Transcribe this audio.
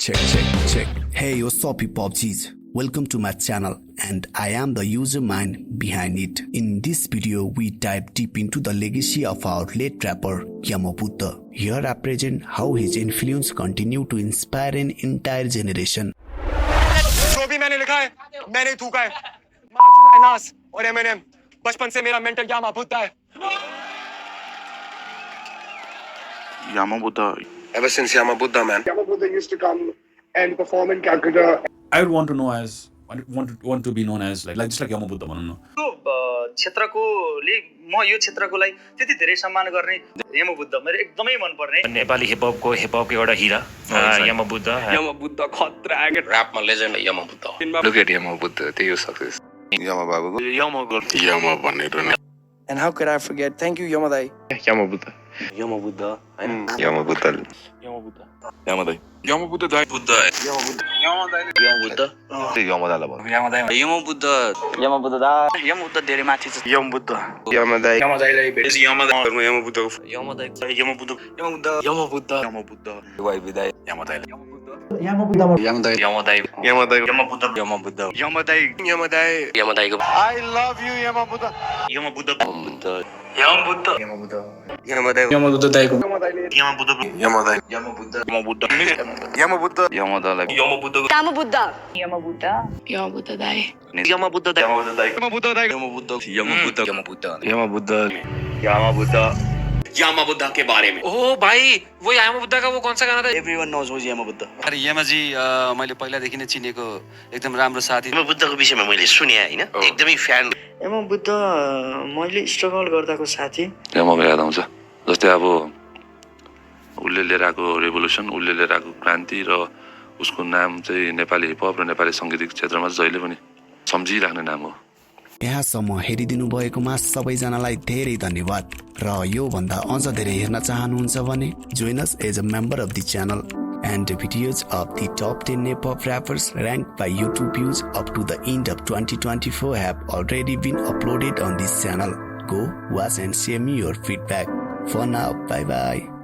Check. Hey, what's up, you PUBGs? Welcome to my channel, and I am the user mind behind it. In this video, we dive deep into the legacy of our late rapper Yamabuddha. Here I present how his influence continued to inspire an entire generation. जो भी मैंने लिखा है मैंने थूका है माचुदा है नास और MNM बचपन से मेरा मेंटर यामाबुद्धा है Yamabuddha. Ever since Yamabuddha, man. Yamabuddha used to come and perform in Calcutta. I would want to know as want to be known as like just like Yamabuddha भनौँ न क्षेत्रकोले म यो क्षेत्रकोलाई त्यति धेरै सम्मान गर्ने यमबुद्ध मेरो एकदमै मन पर्ने नेपाली हिपहपको एउटा हिरा यमबुद्ध खतरा र्यापमा legend यमबुद्ध Look at Yamabuddha. They use success. Yama भनेर And how could I forget? Thank you, Yamadai. Yamabuddha. Yamabuddha Yamabuddha. Yamadai. Yamabuddha dai. Buddha Yamabuddha धेरै माथि छ Yamadai. भेटेपछि यमदाईको I love you, Yamabuddha. यामाबुद्धा के बारे में ओ भाई वो यामाबुद्धा का वो कौन सा गाना था एभ्रीवन नोज वाज यमबुद्ध अरे यमाजी मैले पहिलादेखि नै चिनेको एकदम राम्रो साथी यामाबुद्धाको विषयमा मैले सुने हैन एकदमै फ्यान यमबुद्ध मैले स्ट्रगल गर्दाको साथी Yama याद आउँछ जस्तै अब उसले लिएर आएको रेभोल्युसन उसले लिएर आएको क्रान्ति र उसको नाम चाहिँ नेपाली हिपहप र नेपाली संगीत क्षेत्रमा जहिले पनि सम्झिराख्ने नाम हो यहाँसम्म हेरिदिनु भएकोमा सबैजनालाई धेरै धन्यवाद र यो भन्दा अझ धेरै हेर्न चाहनुहुन्छ भने join us as a member of the channel, and the videos of the top 10 Hip-hop rappers ranked by YouTube views up to the end of 2024 have already been uploaded on this channel. Go watch and share me your feedback. For now, bye bye.